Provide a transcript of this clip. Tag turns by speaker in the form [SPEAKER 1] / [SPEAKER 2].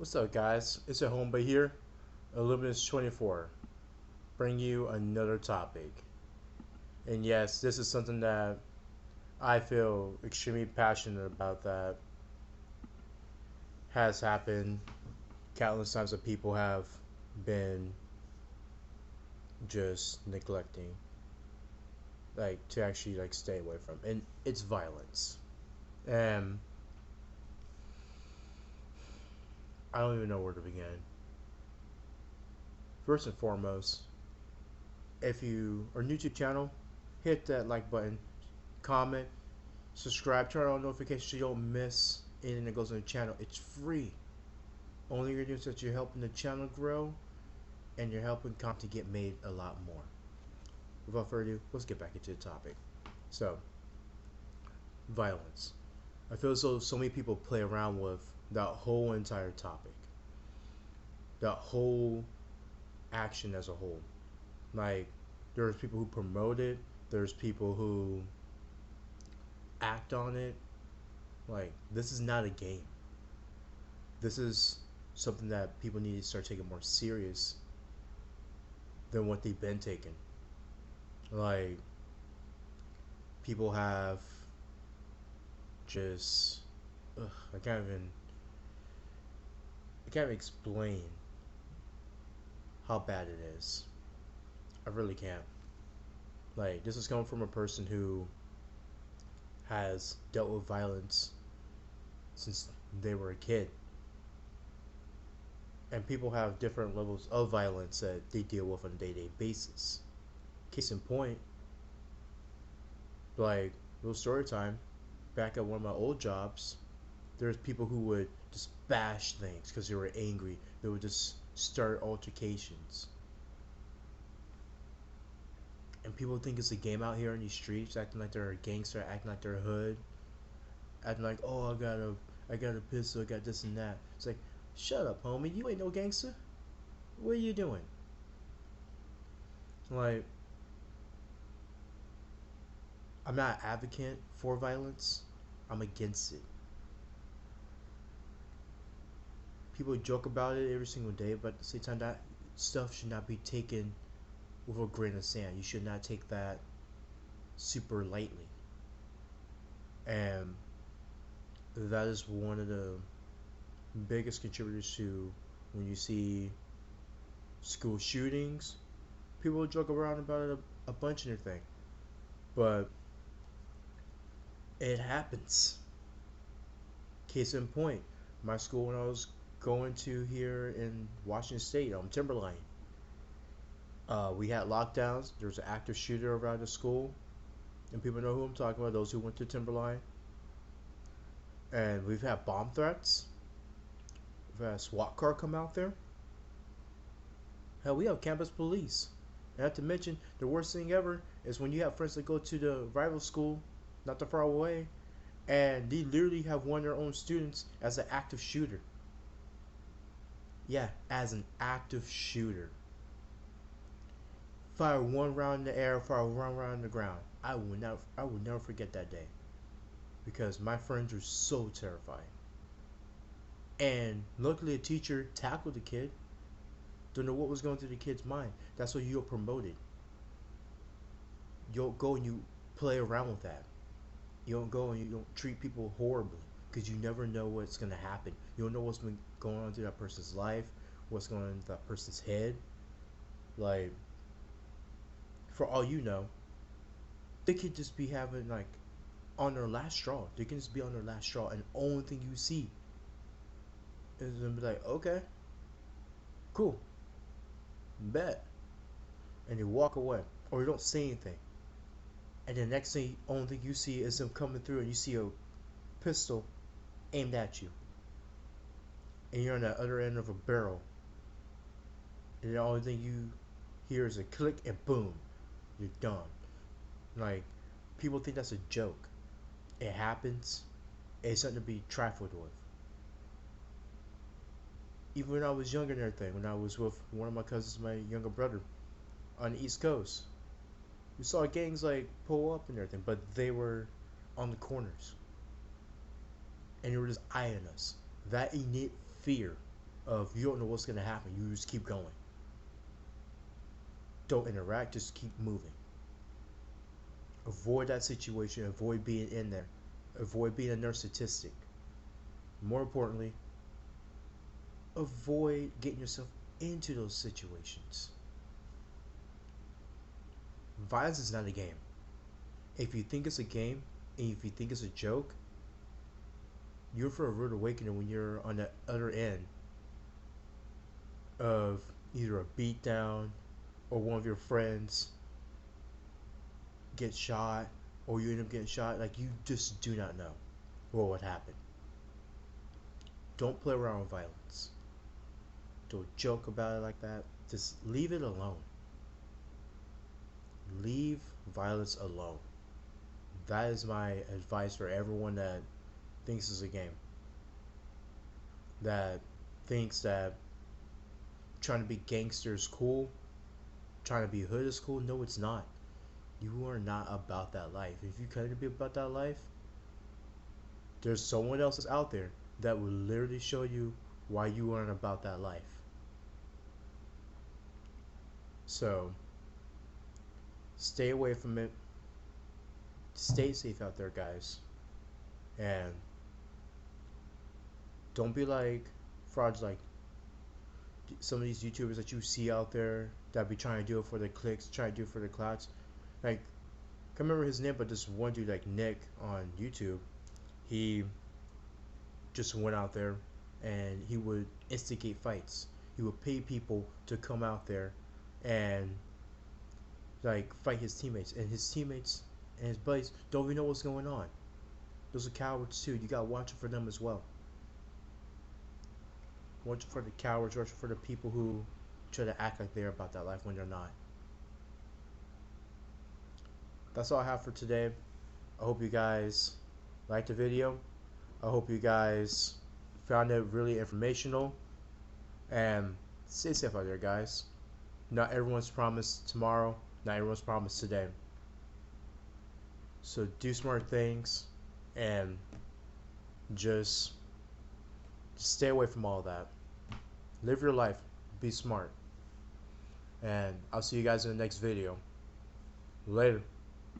[SPEAKER 1] What's up, guys? It's your homeboy here, illumin 24, bring you another topic. And yes, this is something that I feel extremely passionate about that has happened countless times that people have been just neglecting, like to actually like stay away from. And it's violence. And I don't even know where to begin. First and foremost, if you are new to the channel, hit that like button, comment, subscribe, turn on notifications so you don't miss anything that goes on the channel. It's free. Only you're doing is that you're helping the channel grow and you're helping content get made a lot more. Without further ado, let's get back into the topic. So, violence. I feel as though so many people play around with that whole entire topic, that whole action as a whole. Like, there's people who promote it, there's people who act on it. Like, this is not a game. This is something that people need to start taking more serious than what they've been taking. Like, people have just I can't even explain how bad it is. I really can't. Like, this is coming from a person who has dealt with violence since they were a kid. And people have different levels of violence that they deal with on a day-to-day basis. Case in point, like, little story time, back at one of my old jobs, there's people who would just bash things because they were angry. They would just start altercations. And people think it's a game out here in these streets, acting like they're a gangster, acting like they're a hood, acting like, oh, I got a pistol, I got this and that. It's like, shut up, homie, you ain't no gangster. What are you doing? Like, I'm not an advocate for violence. I'm against it. People joke about it every single day, but at the same time, that stuff should not be taken with a grain of sand. You should not take that super lightly. And that is one of the biggest contributors to when you see school shootings. People joke around about it a bunch and everything, but it happens. Case in point, my school when I was going to here in Washington State, Timberline, we had lockdowns. There was an active shooter around the school, and people know who I'm talking about. Those who went to Timberline, and we've had bomb threats. We've had a SWAT car come out there. Hell, we have campus police. And not to mention, the worst thing ever is when you have friends that go to the rival school, not too far away, and they literally have one of their own students as an active shooter. Yeah, as an active shooter. Fire one round in the air, fire one round in the ground. I will never forget that day because my friends were so terrified. And luckily, a teacher tackled the kid. Don't know what was going through the kid's mind. That's why you're promoted. You don't go and you play around with that. You don't go and you don't treat people horribly because you never know what's going to happen. You don't know what's been going on through that person's life, what's going on in that person's head. Like, for all you know, they could just be having like on their last straw. They can just be on their last straw, and the only thing you see is them be like, okay, cool, bet, and you walk away, or you don't say anything. And the next thing, only thing you see is them coming through, and you see a pistol aimed at you, and you're on the other end of a barrel, and the only thing you hear is a click and boom, you're done. Like, people think that's a joke. It happens. It's something to be trifled with. Even when I was younger and everything, when I was with one of my cousins, my younger brother, on the East Coast, we saw gangs like pull up and everything, but they were on the corners, and they were just eyeing us. That innate fear of you don't know what's gonna happen. You just keep going. Don't interact. Just keep moving. Avoid that situation. Avoid being in there. Avoid being a narcissistic. More importantly, avoid getting yourself into those situations. Violence is not a game. If you think it's a game and if you think it's a joke, you're for a rude awakening when you're on the other end of either a beatdown or one of your friends gets shot or you end up getting shot. Like, you just do not know what would happen. Don't play around with violence. Don't joke about it like that. Just leave it alone. Leave violence alone. That is my advice for everyone that thinks it's a game. That thinks that trying to be gangster is cool. Trying to be hood is cool. No, it's not. You are not about that life. If you claim to be about that life, there's someone else that's out there that will literally show you why you aren't about that life. So, stay away from it. Stay safe out there, guys. And don't be like frauds like some of these YouTubers that you see out there that be trying to do it for the clicks, trying to do it for the clouds. Like, I can't remember his name, but this one dude like Nick on YouTube, he just went out there and he would instigate fights. He would pay people to come out there and like fight his teammates, and his teammates and his buddies don't even know what's going on. Those are cowards too. You gotta watch for them as well. Watch for the cowards. Watch for the people who try to act like they're about that life when they're not. That's all I have for today. I hope you guys liked the video. I hope you guys found it really informational. And stay safe out there, guys. Not everyone's promised tomorrow. Not everyone's promised today. So do smart things and just stay away from all that. Live your life. Be smart. And I'll see you guys in the next video. Later.